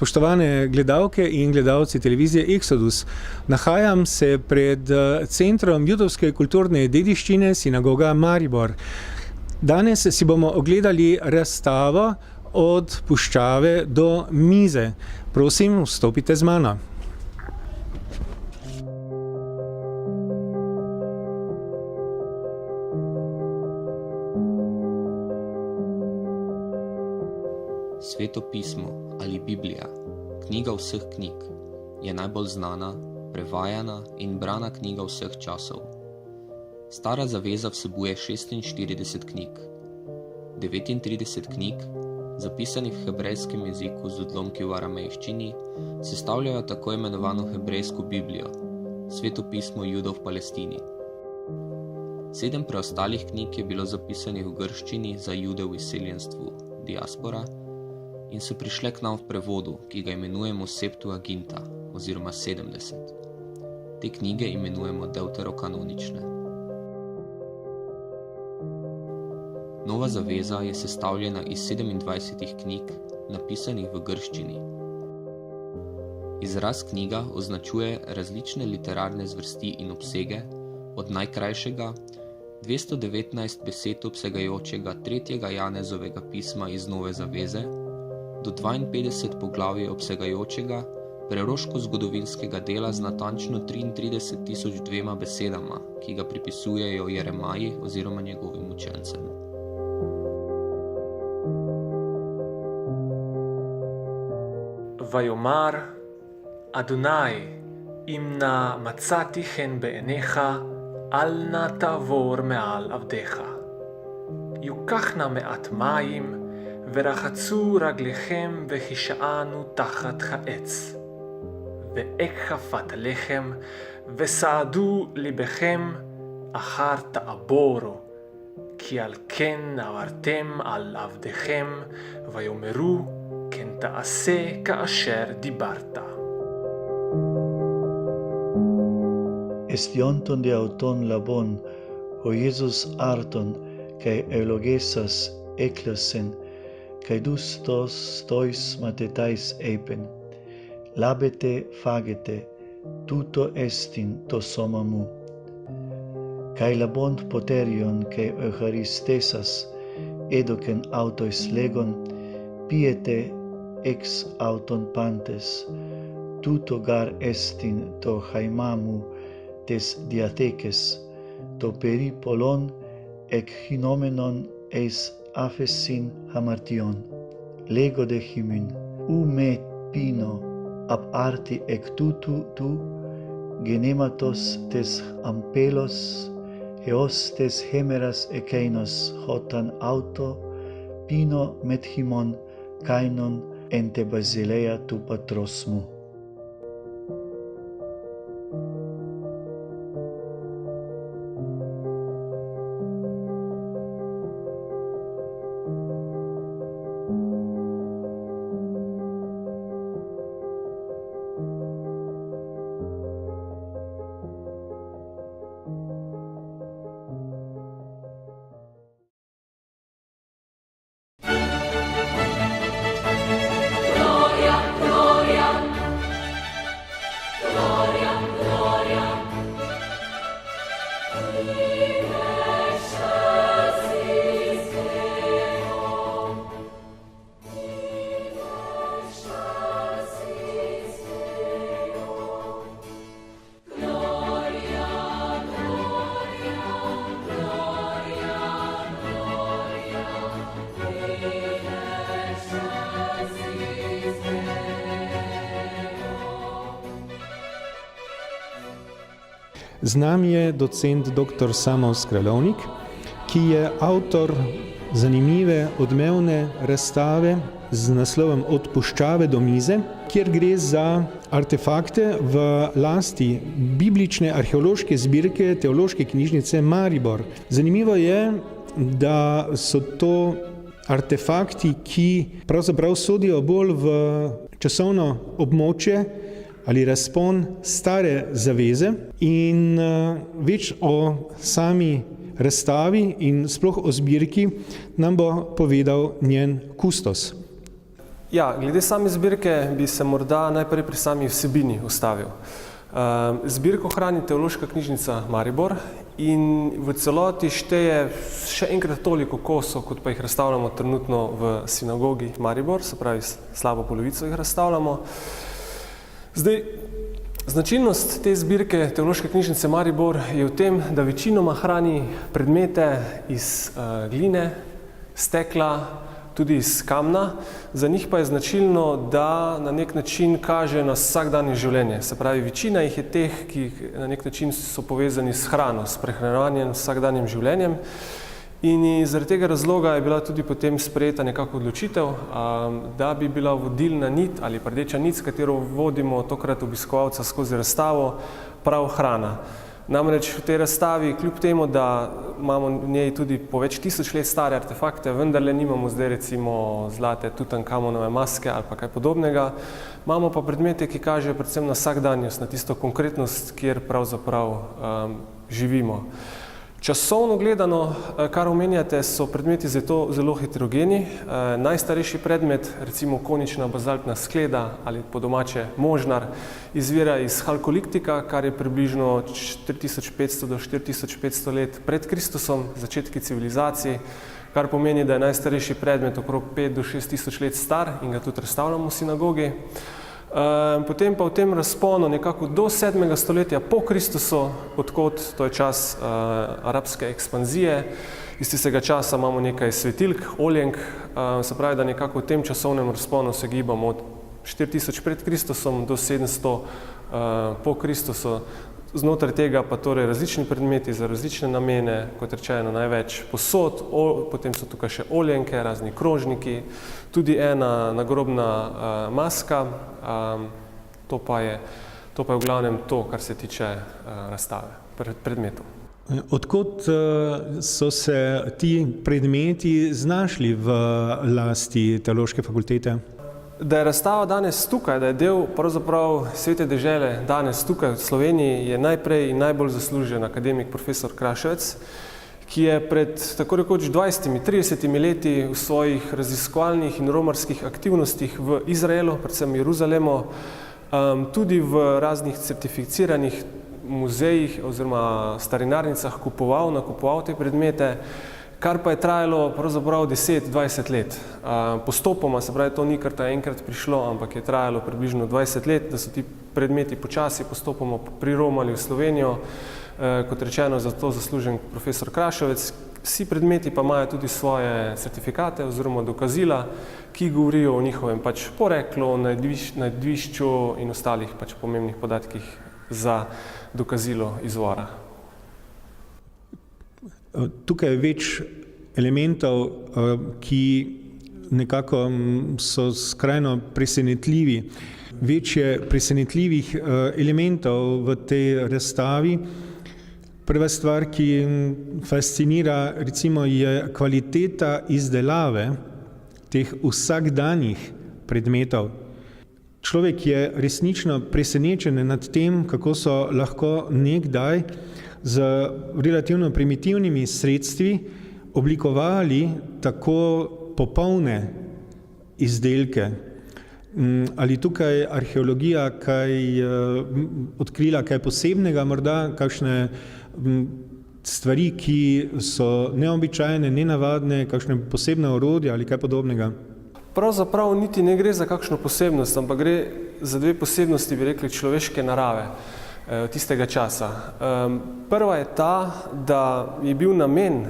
Spoštovane gledalke in gledalci televizije Exodus, nahajam se pred Centrom judovske kulturne dediščine Sinagoga Maribor. Danes si bomo ogledali razstavo Od puščave do mize. Prosim, vstopite z mano. Sveto pismo ali Biblija, knjiga vseh knjig, je najbolj znana, prevajana in brana knjiga vseh časov. Stara zaveza vsebuje 46 knjig. 39 knjig, zapisanih v hebrejskem jeziku z odlomki v aramejščini, sestavljajo tako imenovano hebrejsko Biblijo, Sveto pismo Judov v Palestini. 7 preostalih knjig je bilo zapisanih v grščini za Jude v izseljenstvu, diaspora, in so prišle k nam v prevodu, ki ga imenujemo Septuaginta oziroma 70. Te knjige imenujemo deuterokanonične. Nova zaveza je sestavljena iz 27 knjig, napisanih v grščini. Izraz knjiga označuje različne literarne zvrsti in obsege, od najkrajšega 219 besed obsegajočega 3. Janezovega pisma iz Nove zaveze do 52 poglavij obsegajočega preroško-zgodovinskega dela z natančno 33.002 besedama, ki ga pripisujejo Jeremaji oziroma njegovim učencem. ויאמר אדוני אם נא מצאתי חן בעיניך אל נא תעבור מעל עבדיך. יוקח נא מעט מים ורחצו רגליכם והישענו תחת העץ. ואכפת לחם וסעדו ליבכם אחר תעבורו, כי על כן עברתם על עבדיכם ויאמרו כן תעשה כאשר דיברת. Estionton de auton labon, o Jesus arton, cae eulogesas eclosen, cae dustos stois matetais eipen. Labete fagete, tuto estin to soma mu. Cae labont poterion, cae eucharistesas, edocen autois legon, piete ex auton pantes, tuto gar estin to haimamu tes diatheces, to peripolon ec hinomenon eis afesin hamartion. Lego de hymin, u me pino ab arti ec tutu tu, genematos tes ampelos, eos tes hemeras eceinos hotan auto, pino met himon, kainon ente Basilea tu patrosmu. Z nami je docent dr. Samo Skralovnik, ki je avtor zanimive odmevne razstave z naslovom Od puščave do mize, kjer gre za artefakte v lasti biblične arheološke zbirke Teološke knjižnice Maribor. Zanimivo je, da so to artefakti, ki pravzaprav sodijo bolj v časovno območje ali razpon stare zaveze in več o sami razstavi in sploh o zbirki nam bo povedal njen kustos. Ja, glede same zbirke bi se morda najprej pri sami vsebini ustavil. Zbirko hrani Teološka knjižnica Maribor in v celoti šteje še enkrat toliko kosov, kot pa jih razstavljamo trenutno v sinagogi Maribor, se pravi slabo polovico jih razstavljamo. Zdaj, značilnost te zbirke Teološke knjižnice Maribor je v tem, da večinoma hrani predmete iz gline, stekla, tudi iz kamna. Za njih pa je značilno, da na nek način kaže na vsakdanje življenje. Se pravi, večina jih je teh, ki na nek način so povezani s hrano, s prehranjevanjem, s vsakdanjem življenjem. In zaradi tega razloga je bila tudi potem sprejeta nekako odločitev, da bi bila vodilna nit ali rdeča nit, s katero vodimo tokrat obiskovalca skozi razstavo, prav hrana. Namreč v tej razstavi, kljub temu, da imamo v njej tudi po več tisoč let stare artefakte, vendarle nimamo zdaj recimo zlate Tutankamonove maske ali pa kaj podobnega, imamo pa predmete, ki kažejo predvsem na vsakdanjost, na tisto konkretnost, kjer pravzaprav živimo. Časovno gledano, kar omenjate, so predmeti zelo heterogeni. Najstarejši predmet, recimo konična bazaltna skleda ali po domače možnar, izvira iz halkoliktika, kar je približno 4500 do 4500 let pred Kristusom, začetki civilizacij, kar pomeni, da je najstarejši predmet okrog 5 do 6000 let star in ga tudi razstavljamo v sinagogi. Potem pa v tem razponu nekako do 7. stoletja po Kristusu, odkot, to je čas arabske ekspanzije, iz tistega časa imamo nekaj svetilk, oljenk, se pravi, da nekako v tem časovnem razponu se gibamo od 4000 pred Kristusom do 700 po Kristusu. Znotraj tega pa torej različni predmeti za različne namene, kot rečeno največ posod, potem so tukaj še oljenke, razni krožniki, tudi ena nagrobna maska, to pa je v glavnem to, kar se tiče razstave predmetov. Odkot so se ti predmeti znašli v lasti Teološke fakultete? Da je razstava danes tukaj, da je del pravzaprav Svete dežele danes tukaj v Sloveniji, je najprej in najbolj zaslužen akademik profesor Kraševec, ki je pred tako rekoč 20-30 leti v svojih raziskovalnih in romarskih aktivnostih v Izraelu, predvsem Jeruzalemu, tudi v raznih certificiranih muzejih oziroma starinarnicah nakupoval te predmete, kar pa je trajalo pravzaprav 10-20 let. Postopoma, se pravi, to ni kar enkrat prišlo, ampak je trajalo približno 20 let, da so ti predmeti počasi postopoma priromali v Slovenijo. Kot rečeno, za to zaslužen profesor Kraševec. Vsi predmeti pa imajo tudi svoje certifikate oziroma dokazila, ki govorijo o njihovem poreklu, najdvišču in ostalih pomembnih podatkih za dokazilo izvora. Tukaj je več elementov, ki nekako so skrajno presenetljivi. Več je presenetljivih elementov v tej razstavi. Prva stvar, ki fascinira, recimo, je kvaliteta izdelave teh vsakdanjih predmetov. Človek je resnično presenečen nad tem, kako so lahko nekdaj z relativno primitivnimi sredstvi oblikovali tako popolne izdelke. Ali tukaj arheologija kaj odkrila kaj posebnega, morda kakšne stvari, ki so neobičajne, nenavadne, kakšne posebne orodja ali kaj podobnega? Pravzaprav niti ne gre za kakšno posebnost, ampak gre za dve posebnosti, bi rekli, človeške narave tistega časa. Prva je ta, da je bil namen,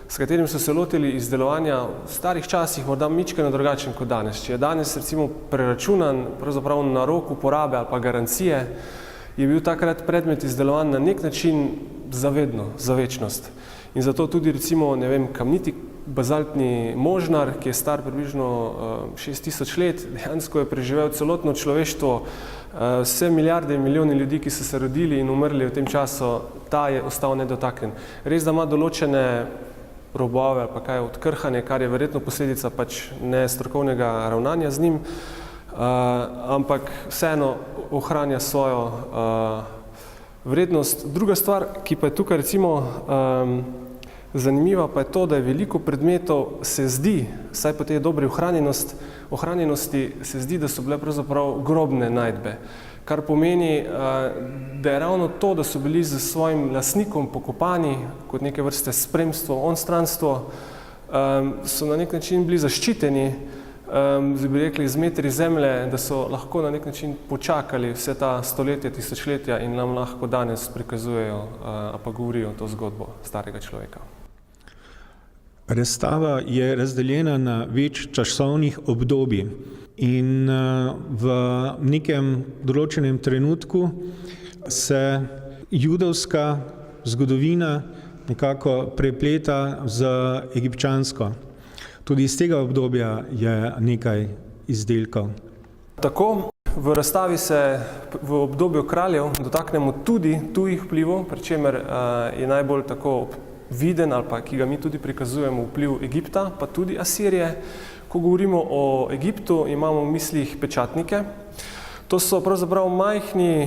s katerim so se lotili izdelovanja v starih časih, morda mičkeno drugačen kot danes. Če je danes recimo preračunan pravzaprav na rok uporabe ali pa garancije, je bil takrat predmet izdelovan na nek način zavedno, za večnost. In zato tudi recimo, kamniti bazaltni možnar, ki je star približno 6000 let, dejansko je preživel celotno človeštvo, vse milijarde in milijoni ljudi, ki so se rodili in umrli v tem času, ta je ostal nedotaknjen. Res, da ima določene robove ali pa kaj odkrhanje, kar je verjetno posledica nestrokovnega ravnanja z njim, ampak vseeno ohranja svojo vrednost. Druga stvar, ki pa je tukaj recimo Zanimivo pa je to, da je veliko predmetov se zdi, vsaj po tej dobri ohranjenosti, se zdi, da so bile pravzaprav grobne najdbe. Kar pomeni, da je ravno to, da so bili z svojim lastnikom pokopani kot neke vrste spremstvo, onstranstvo, so na nek način bili zaščiteni, bi rekli, z metri zemlje, da so lahko na nek način počakali vse ta stoletja, tisočletja in nam lahko danes prikazujejo, pa govorijo to zgodbo starega človeka. Razstava je razdeljena na več časovnih obdobij in v nekem določenem trenutku se judovska zgodovina nekako prepleta z egipčansko. Tudi iz tega obdobja je nekaj izdelkov. Tako, v razstavi se v obdobju kraljev dotaknemo tudi tujih vplivov, pri čemer je najbolj tako viden ali pa ki ga mi tudi prikazujemo vpliv Egipta, pa tudi Asirije. Ko govorimo o Egiptu, imamo v mislih pečatnike. To so pravzaprav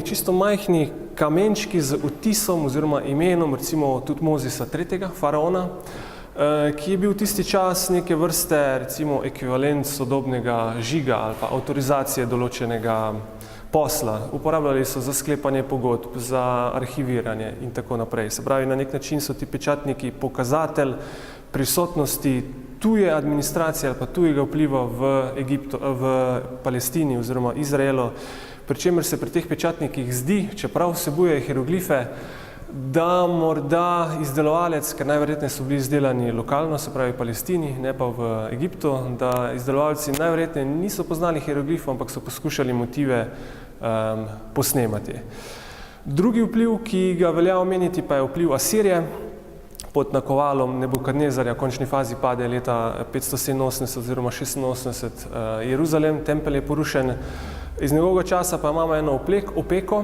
čisto majhni kamenčki z odtisom oziroma imenom, recimo Tutmozisa III., faraona, ki je bil tisti čas neke vrste, recimo, ekvivalent sodobnega žiga ali pa avtorizacije določenega posla. Uporabljali so za sklepanje pogodb, za arhiviranje in tako naprej. Se pravi, na nek način so ti pečatniki pokazatelj prisotnosti tuje administracije ali pa tujega vpliva v Palestini oziroma Izraelu, pri čemer se pri teh pečatnikih zdi, čeprav vsebujejo hieroglife, da morda izdelovalec, ker najverjetneje so bili izdelani lokalno, se pravi v Palestini, ne pa v Egiptu, da izdelovalci najverjetneje niso poznali hieroglifov, ampak so poskušali motive posnemati. Drugi vpliv, ki ga velja omeniti, pa je vpliv Asirije. Pod nakovalom Nebukadnezarja v končni fazi pade leta 587 oziroma 86 Jeruzalem, tempelj je porušen. Iz njegovega časa pa imamo eno opeko.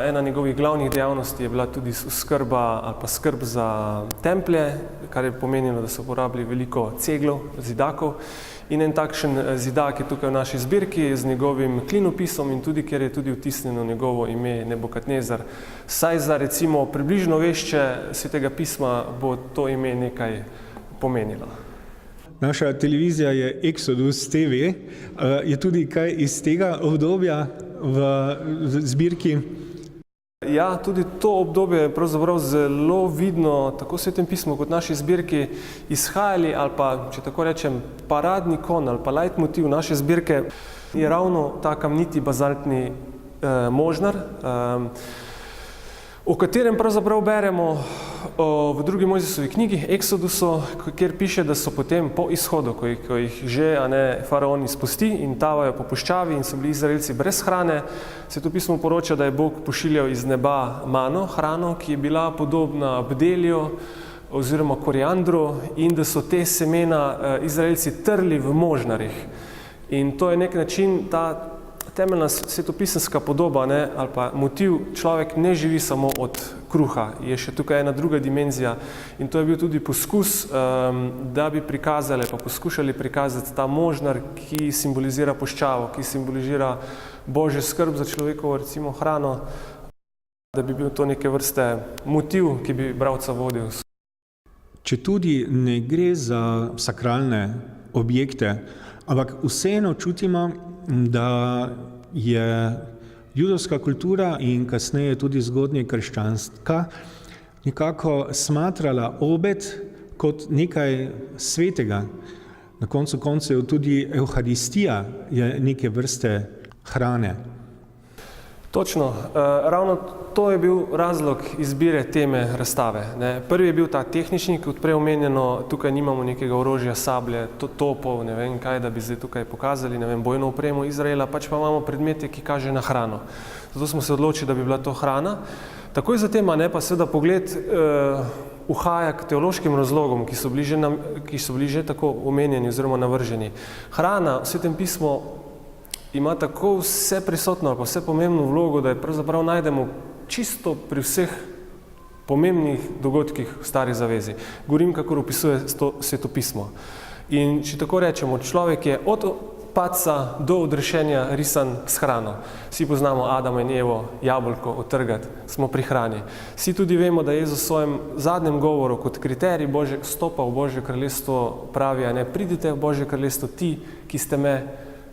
Ena njegovih glavnih dejavnosti je bila tudi oskrba ali pa skrb za templje, kar je pomenilo, da so uporabili veliko ceglov, zidakov. In en takšen zidak je tukaj v naši zbirki z njegovim klinopisom in tudi, ker je tudi vtisnjeno njegovo ime Nebukadnezar. Saj za recimo približno vešče Svetega pisma bo to ime nekaj pomenilo. Naša televizija je Exodus TV. Je tudi kaj iz tega obdobja v zbirki? Ja, tudi to obdobje je pravzaprav zelo vidno, tako v Svetem pismu kot naši zbirki izhajali, ali pa, če tako rečem, paradni kon ali pa leitmotiv naše zbirke je ravno ta kamniti bazaltni možnar, o katerem pravzaprav beremo v drugi Mojzesovi knjigi, Exodusu, kjer piše, da so potem po izhodu, ko jih že faraon izpusti in tavajo po puščavi in so bili Izraelci brez hrane, se to pismo poroča, da je Bog pošiljal iz neba mano, hrano, ki je bila podobna bdelju oziroma koriandru in da so te semena Izraelci trli v možnarjih. In to je nek način, ta temeljna svetopisemska podoba, ali pa motiv, človek ne živi samo od kruha, je še tukaj ena druga dimenzija in to je bil tudi poskus, da bi prikazali, pa poskušali prikazati ta možnar, ki simbolizira puščavo, ki simbolizira Božjo skrb za človekovo, recimo, hrano, da bi bil to neke vrste motiv, ki bi bralca vodil. Če tudi ne gre za sakralne objekte, ampak vseeno čutimo, da je judovska kultura in kasneje tudi zgodnje krščanska nekako smatrala obed kot nekaj svetega. Na koncu koncev tudi evharistija je neke vrste hrane. Točno. Ravno to je bil razlog izbire teme razstave. Prvi je bil ta tehnični, kot prej omenjeno, tukaj nimamo nekega orožja, sablje, topov, ne vem kaj, da bi zdaj tukaj pokazali, ne vem, bojno opremo Izraela, pač pa imamo predmete, ki kaže na hrano. Zato smo se odločili, da bi bila to hrana. Takoj zatem pa seveda pogled uhaja k teološkim razlogom, ki so bili že tako omenjeni oziroma navrženi. Hrana v Svetem pismu ima tako vse prisotno ali pa vse pomembno vlogo, da je pravzaprav najdemo čisto pri vseh pomembnih dogodkih v Stari zavezi. Govorim, kakor opisuje to Svetopismo. In če tako rečemo, človek je od padca do odrešenja risan s hrano. Vsi poznamo Adama in Evo, jabolko otrgati, smo pri hrani. Vsi tudi vemo, da Jezus v svojem zadnjem govoru kot kriterij vstopa v Božje kraljestvo pravi, ne pridite v Božje kraljestvo ti, ki ste me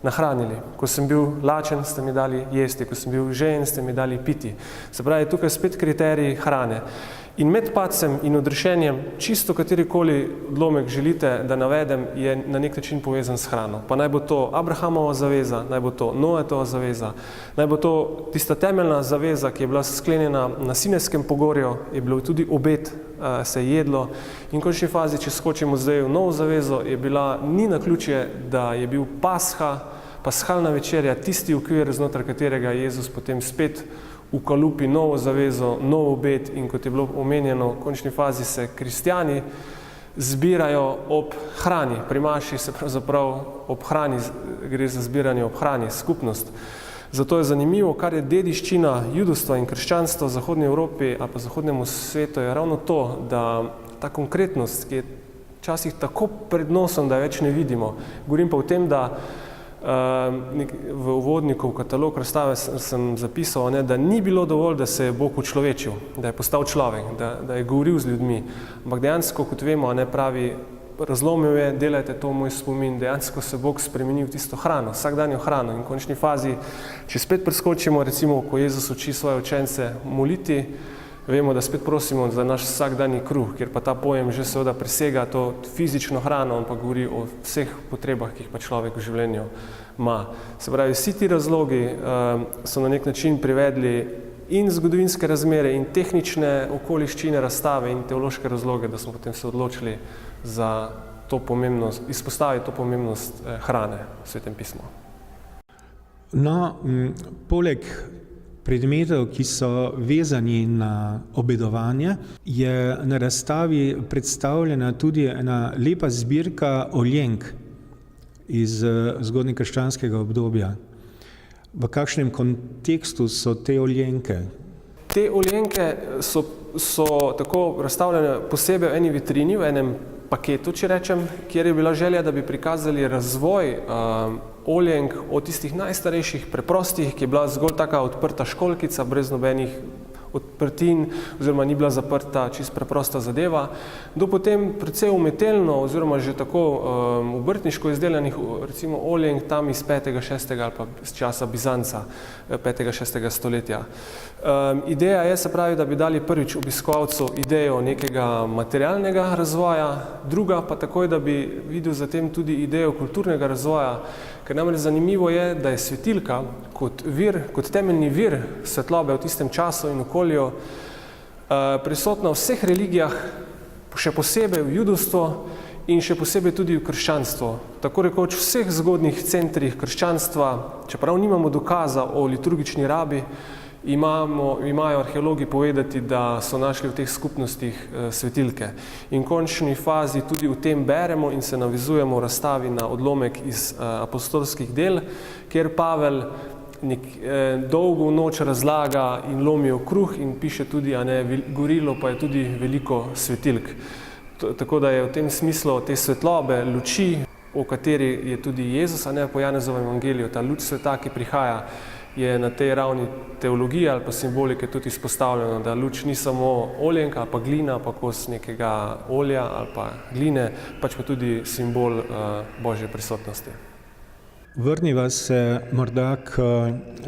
nahranili. Ko sem bil lačen, ste mi dali jesti, ko sem bil žejen, ste mi dali piti. Se pravi, tukaj spet kriterij hrane. In med padcem in odrešenjem, čisto katerikoli odlomek želite, da navedem, je na nek način povezan s hrano. Pa naj bo to Abrahamova zaveza, naj bo to Noetova zaveza, naj bo to tista temeljna zaveza, ki je bila sklenjena na Sinajskem pogorju, je bilo tudi obet, se je jedlo. In v končni fazi, če skočimo zdaj v novo zavezo, ni naključje, da je bil paschalna večerja, tisti okvir, znotraj katerega je Jezus potem spet ukalupi novo zavezo, nov obet in kot je bilo omenjeno, v končni fazi se kristjani zbirajo ob hrani. Pri maši se pravzaprav ob hrani, gre za zbiranje ob hrani, skupnost. Zato je zanimivo, kar je dediščina judovstva in krščanstva v zahodni Evropi ali pa zahodnemu svetu, je ravno to, da ta konkretnost, ki je včasih tako pred nosom, da več ne vidimo. Govorim pa o tem, da v uvodniku v katalog razstave sem zapisal, da ni bilo dovolj, da se je Bog učlovečil, da je postal človek, da je govoril z ljudmi. Ampak dejansko, kot vemo, pravi, razlomil je, delajte to moj spomin, dejansko se Bog spremeni v tisto hrano, vsakdanjo hrano. In v končni fazi, če spet preskočimo, recimo, ko Jezus uči svoje učence moliti, vemo, da spet prosimo za naš vsakdanji kruh, kjer pa ta pojem že seveda presega to fizično hrano, on pa govori o vseh potrebah, ki jih pa človek v življenju ima. Se pravi, vsi ti razlogi so na nek način privedli in zgodovinske razmere in tehnične okoliščine razstave in teološke razloge, da smo potem se odločili za to pomembnost, izpostaviti to pomembnost hrane v Svetem pismu. No, poleg predmetov, ki so vezani na obedovanje, je na razstavi predstavljena tudi ena lepa zbirka oljenk iz zgodnjekrščanskega obdobja. V kakšnem kontekstu so te oljenke? Te oljenke so tako razstavljene posebej v eni vitrini, v enem paketu, če rečem, kjer je bila želja, da bi prikazali razvoj oljenk od tistih najstarejših, preprostih, ki je bila zgolj taka odprta školjkica, brez nobenih odprtin, oziroma ni bila zaprta, čisto preprosta zadeva, do potem precej umetelno, oziroma že tako obrtniško izdelanih, recimo oljenk tam iz 5. 6. ali pa iz časa Bizanca, 5. 6. stoletja. Ideja je, se pravi, da bi dali prvič obiskovalcu idejo nekega materialnega razvoja, druga pa takoj, da bi videl zatem tudi idejo kulturnega razvoja, ker namreč zanimivo je, da je svetilka kot temeljni vir svetlobe v tistem času in okolju prisotna v vseh religijah, še posebej v judovstvu in še posebej tudi v krščanstvu. Tako rekoč v vseh zgodnjih centrih krščanstva, čeprav nimamo dokaza o liturgični rabi, imajo arheologi povedati, da so našli v teh skupnostih svetilke. In v končni fazi tudi v tem beremo in se navezujemo v razstavi na odlomek iz apostolskih del, kjer Pavel dolgo noč razlaga in lomijo kruh in piše tudi, gorilo pa je tudi veliko svetilk. Tako da je v tem smislu te svetlobe, luči, o kateri je tudi Jezus, po Janezovem evangeliju, ta luč sveta, ki prihaja, je na tej ravni teologije ali pa simbolike tudi izpostavljeno, da luč ni samo oljenka ali pa glina, pa kos nekega olja ali pa gline, pač pa tudi simbol Božje prisotnosti. Vrniva se morda k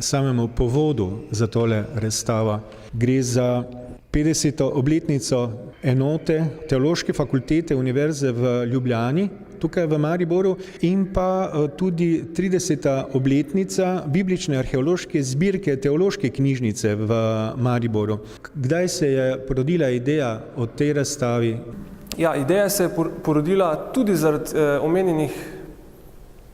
samemu povodu za tole razstavo. Gre za 50. obletnico enote Teološke fakultete Univerze v Ljubljani, tukaj v Mariboru, in pa tudi 30. obletnica biblične arheološke zbirke Teološke knjižnice v Mariboru. Kdaj se je porodila ideja o tej razstavi? Ja, ideja se je porodila tudi zaradi omenjenih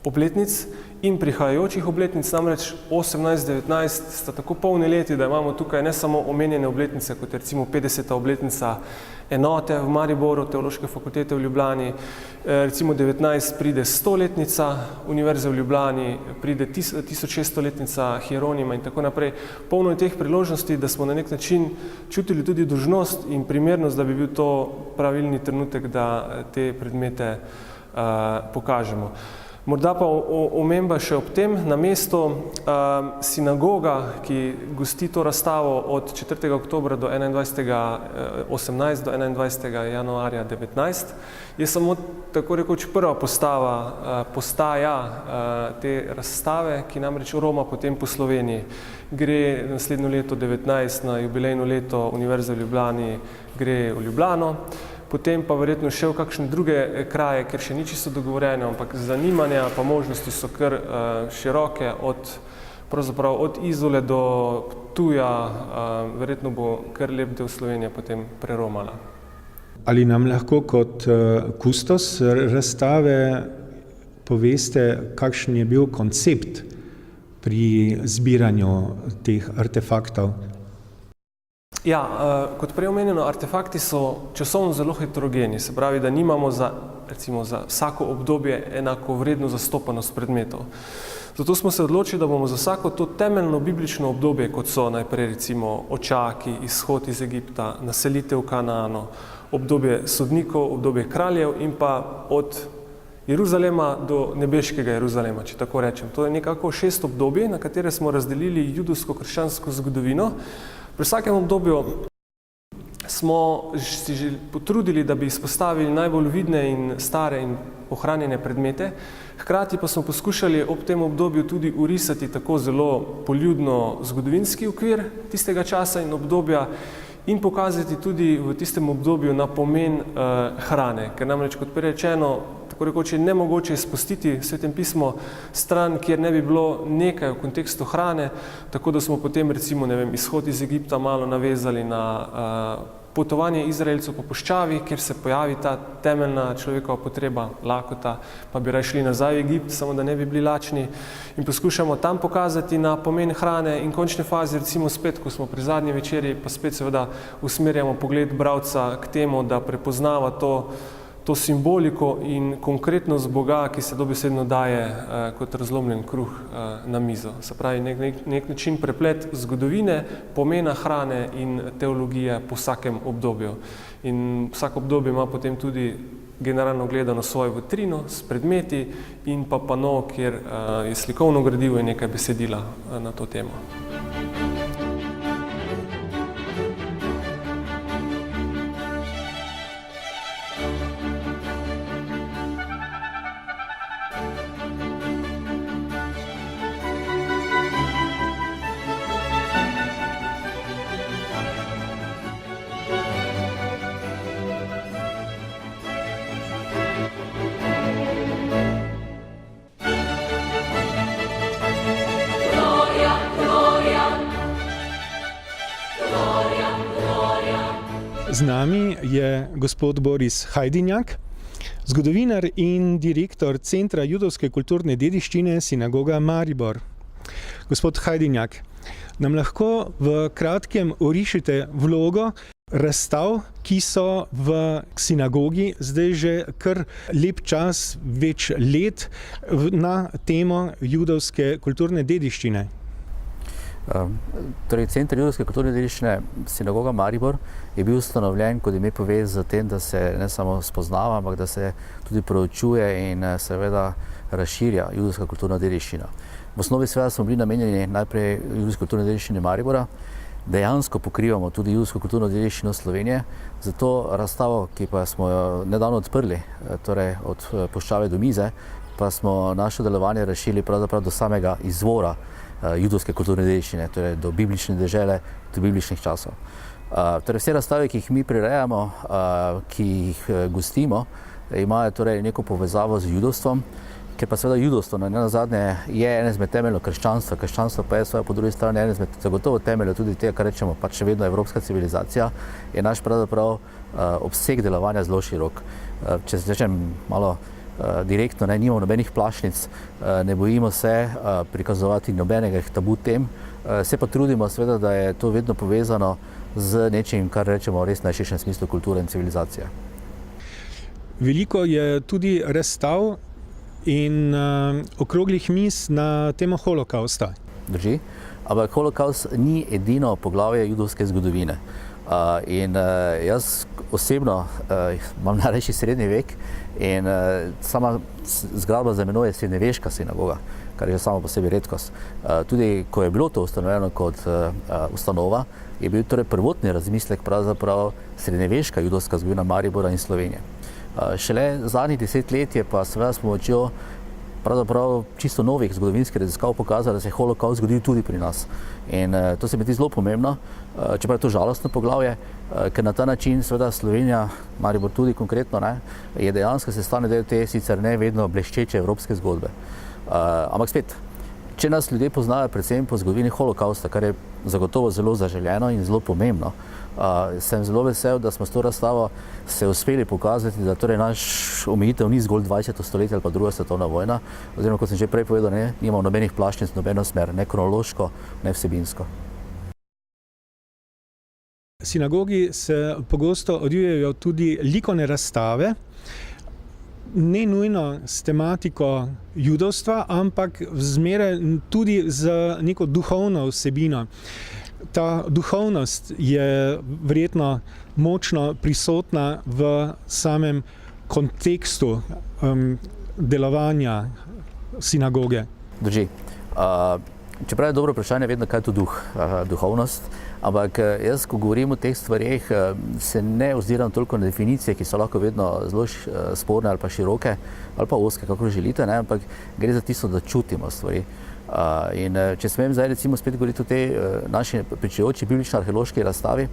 obletnic in prihajajočih obletnic, namreč 18-19 sta tako polni leti, da imamo tukaj ne samo omenjene obletnice, kot je recimo 50. obletnica enote v Mariboru, Teološke fakultete v Ljubljani, recimo 19 pride 100-letnica Univerze v Ljubljani, pride 1600-letnica Hieronima in tako naprej. Polno je teh priložnosti, da smo na nek način čutili tudi dolžnost in primernost, da bi bil to pravilni trenutek, da te predmete pokažemo. Morda pa omemba še ob tem, na mestu sinagoga, ki gosti to razstavo od 4. oktobra do 18. do 21. januarja 19, je samo tako rekoč prva postaja te razstave, ki namreč roma potem po Sloveniji. Gre naslednjo leto 19 na jubilejno leto Univerze v Ljubljani, gre v Ljubljano, potem pa verjetno še v kakšne druge kraje, ker še ni čisto dogovorjeno, ampak zanimanja pa možnosti so kar široke, pravzaprav od Izole do Ptuja, verjetno bo kar lep del Slovenije potem preromala. Ali nam lahko kot kustos razstave poveste, kakšen je bil koncept pri zbiranju teh artefaktov? Ja, kot prej omenjeno, artefakti so časovno zelo heterogeni, se pravi, da nimamo za vsako obdobje enakovredno zastopanost predmetov. Zato smo se odločili, da bomo za vsako to temeljno biblično obdobje, kot so najprej recimo očaki, izhod iz Egipta, naselitev v Kanaanu, obdobje sodnikov, obdobje kraljev in pa od Jeruzalema do nebeškega Jeruzalema, če tako rečem. To je nekako 6 obdobij, na katere smo razdelili judovsko-krščansko zgodovino. Pri vsakem obdobju smo si že potrudili, da bi izpostavili najbolj vidne in stare in ohranjene predmete, hkrati pa smo poskušali ob tem obdobju tudi urisati tako zelo poljudno zgodovinski okvir tistega časa in obdobja in pokazati tudi v tistem obdobju na pomen hrane, ker namreč, kot prerečeno, tako rekoč je nemogoče izpustiti v Svetem pismu stran, kjer ne bi bilo nekaj v kontekstu hrane, tako da smo potem recimo, izhod iz Egipta malo navezali na potovanje Izraelcev po puščavi, kjer se pojavi ta temeljna človekova potreba, lakota, pa bi raje šli nazaj v Egipt, samo da ne bi bili lačni in poskušamo tam pokazati na pomen hrane in končne fazi, recimo spet, ko smo pri zadnji večeri, pa spet seveda usmerjamo pogled bralca k temu, da prepoznava to simboliko in konkretnost Boga, ki se dobesedno daje kot razlomljen kruh na mizo. Se pravi, nek način preplet zgodovine, pomena hrane in teologije po vsakem obdobju. In vsak obdobje ima potem tudi generalno gledano svojo vitrino s predmeti in pa pano, kjer je slikovno gradivo in nekaj besedila na to temo. Z nami je gospod Boris Hajdinjak, zgodovinar in direktor Centra judovske kulturne dediščine Sinagoga Maribor. Gospod Hajdinjak, nam lahko v kratkem orišite vlogo razstav, ki so v sinagogi zdaj že kar lep čas, več let na temo judovske kulturne dediščine? Torej, Center judovske kulturne dediščine Sinagoga Maribor je bil ustanovljen, kot ime pove, z tem, da se ne samo spoznava, ampak da se tudi proučuje in seveda razširja judovska kulturna dediščina. V osnovi seveda smo bili namenjeni najprej judovske kulturne dediščine Maribora, dejansko pokrivamo tudi judovsko kulturno dediščino Slovenije, zato razstavo, ki pa smo jo nedavno odprli, torej od puščave do mize, pa smo naše delovanje razširili pravzaprav do samega izvora judovske kulturne dediščine, torej do biblične dežele, do bibličnih časov. Torej vse razstave, ki jih mi prirejamo, ki jih gostimo, imajo torej neko povezavo z judovstvom, ker pa seveda judovstvo nenazadnje je eno izmed temeljov krščanstva, krščanstvo pa je seveda po drugi strani eno izmed zagotovo temeljev tudi tega, kar rečemo pač še vedno evropska civilizacija, je naš pravzaprav obseg delovanja zelo širok. Če se rečem malo direktno, nimamo nobenih plašnic, ne bojimo se prikazovati nobenega tabu tem, se pa trudimo seveda, da je to vedno povezano z nečim, kar rečemo res najširšem smislu kulture in civilizacije. Veliko je tudi razstav in okroglih miz na temo holokausta. Drži, ampak holokaust ni edino poglavje judovske zgodovine. Jaz osebno imam najrajši srednji vek in sama zgradba za menoj je srednjeveška sinagoga, kar je samo po sebi redkost. Tudi ko je bilo to ustanovljeno kot ustanova, je bil torej prvotni razmislek pravzaprav srednjeveška judovska zgodovina Maribora in Slovenije. Šele zadnjih 10 let je pa seveda s pomočjo pravzaprav čisto novih zgodovinskih raziskav pokazalo, da se je holokavst zgodil tudi pri nas. In to se mi zdi zelo pomembno, čeprav je to žalostno poglavje, ker na ta način seveda Slovenija, Maribor tudi konkretno, je dejansko sestavni del te sicer ne vedno bleščeče evropske zgodbe. Ampak spet, če nas ljudje poznajo predvsem po zgodovini holokavsta, kar je zagotovo zelo zaželjeno in zelo pomembno, sem zelo vesel, da smo s to razstavo se uspeli pokazati, da torej naš omejitev ni zgolj 20. stoletje ali pa druga svetovna vojna, oziroma kot sem že prej povedal, nimamo nobenih plaščnic, nobeno smer, ne kronološko, ne vsebinsko. V sinagogi se pogosto odvijajo tudi likovne razstave, ne nujno s tematiko judovstva, ampak zmeraj tudi z neko duhovno vsebino. Ta duhovnost je verjetno močno prisotna v samem kontekstu delovanja sinagoge. Drži. Čeprav je dobro vprašanje vedno, kaj je to duhovnost, ampak jaz, ko govorim o teh stvareh, se ne oziram toliko na definicije, ki so lahko vedno zelo sporne ali pa široke, ali pa ozke, kako želite, ampak gre za tisto, da čutimo stvari. In če smem zdaj recimo spet govoriti o tej naši pričujoči biblično-arheološki razstavi,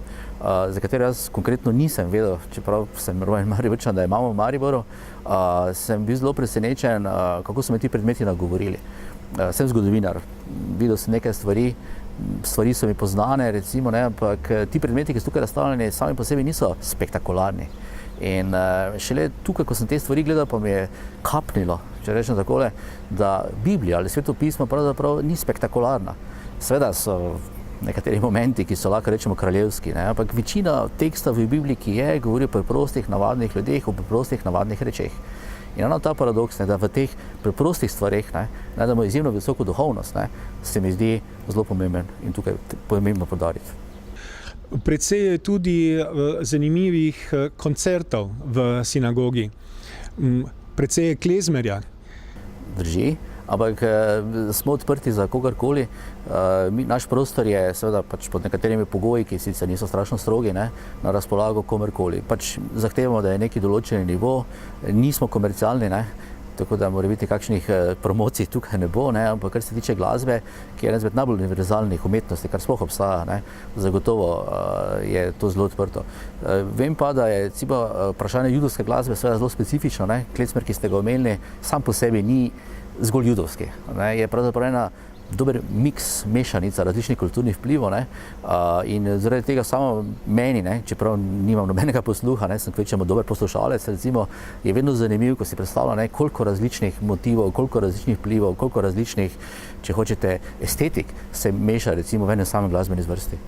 za katero jaz konkretno nisem vedel, čeprav sem rojen Mariborčan, da imamo v Mariboru, sem bil zelo presenečen, kako so me ti predmeti nagovorili. Sem zgodovinar, videl sem nekaj stvari so mi poznane, recimo, ampak ti predmeti, ki so tukaj razstavljeni, sami po sebi niso spektakularni. In šele tukaj, ko sem te stvari gledal, pa mi je kapnilo, če rečem takole, da Biblija ali Sveto pismo pravzaprav ni spektakularna. Seveda so nekateri momenti, ki so lahko rečemo kraljevski, ampak večina teksta v Bibliji, ki govori o preprostih, navadnih ljudeh, o preprostih, navadnih rečeh. In ravno ta paradoks, da v teh preprostih stvareh najdemo izjemno visoko duhovnost, se mi zdi zelo pomemben in tukaj pomembno poudariti. Precej je tudi zanimivih koncertov v sinagogi. Precej je klezmerja. Drži, ampak smo odprti za kogarkoli. Naš prostor je seveda pod nekaterimi pogoji, ki sicer niso strašno strogi, na razpolago komerkoli. Zahtevamo, da je neki določen nivo, nismo komercialni, tako da mora biti kakšnih promocij tukaj ne bo, ampak kar se tiče glasbe, ki je ena izmed najbolj univerzalnih umetnosti, kar sploh obstaja, zagotovo je to zelo odprto. Vem pa, da je vprašanje judovske glasbe seveda zelo specifično, klezmer, ki ste ga omenili, sam po sebi ni zgolj judovski, je pravzaprav ena dober miks, mešanica različnih kulturnih vplivov, in zaradi tega samo meni, čeprav nimam nobenega posluha, sem kvečemo dober poslušalec, recimo, je vedno zanimiv, ko si predstavlja, koliko različnih motivov, koliko različnih vplivov, koliko različnih, če hočete, estetik se meša recimo v enem samem glasbeni zvrsti.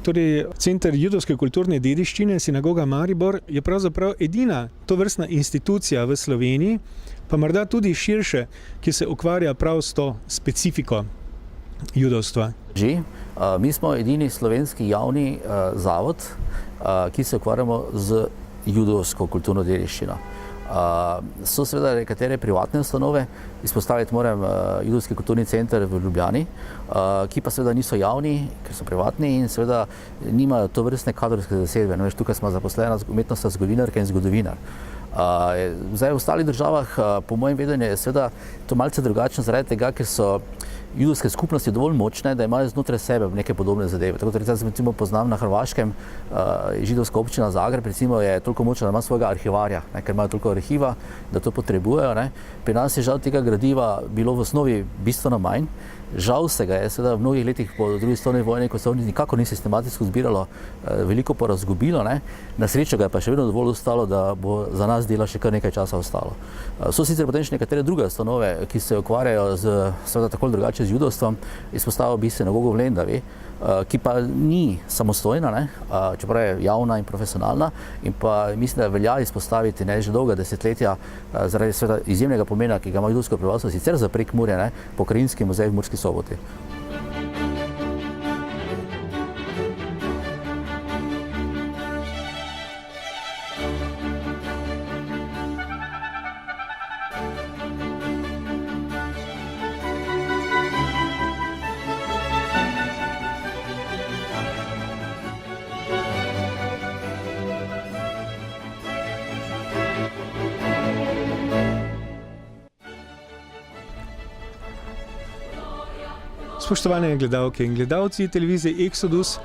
Torej, Center judovske kulturne dediščine, sinagoga Maribor, je pravzaprav edina tovrstna institucija v Sloveniji, pa morda tudi širše, ki se ukvarja prav s to specifiko judovstva. Mi smo edini slovenski javni zavod, ki se ukvarjamo z judovsko kulturno dediščino. So seveda nekatere privatne ustanove, izpostaviti moram Judovski kulturni center v Ljubljani, ki pa seveda niso javni, ker so privatni in seveda nimajo tovrstne kadrovske zasedbe. Tukaj smo zaposlena umetnostna zgodovinarka in zgodovinar. Zdaj v ostalih državah, po mojem vedenju, je seveda to malce drugačno zaradi tega, ker so judovske skupnosti dovolj močne, da imajo znotraj sebe neke podobne zadeve. Tako da recimo poznam na Hrvaškem, židovska občina Zagreb recimo je toliko močna, da ima svojega arhivarja, ker imajo toliko arhiva, da to potrebujejo. Pri nas je žal tega gradiva bilo v osnovi bistveno manj. Žal se ga je seveda v mnogih letih po drugi svetovni vojni, ko se nikakor ni sistematsko zbiralo, veliko porazgubilo. Na srečo ga je pa še vedno dovolj ostalo, da bo za nas dela še kar nekaj časa ostalo. So sicer potem še nekatere druge ustanove, ki se ukvarjajo z seveda tako drugače z judovstvom, izpostavil bi sinagogo v Lendavi, ki pa ni samostojna, čeprav je javna in profesionalna, in pa mislim, da velja izpostaviti že dolga desetletja zaradi seveda izjemnega pomena, ki ga ima judovsko prebivalstvo sicer za Prekmurje, Pokrajinski muzej v Murski Soboti. Spoštovane gledalke in gledalci televizije Exodus,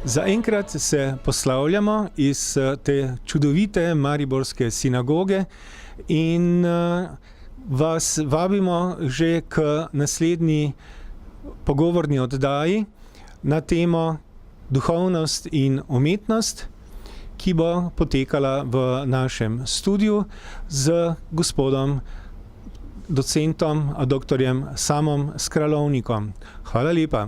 zaenkrat se poslavljamo iz te čudovite mariborske sinagoge in vas vabimo že k naslednji pogovorni oddaji na temo duhovnost in umetnost, ki bo potekala v našem studiu z gospodom docentom, doktorjem Samom Skralovnikom. Hvala lepa.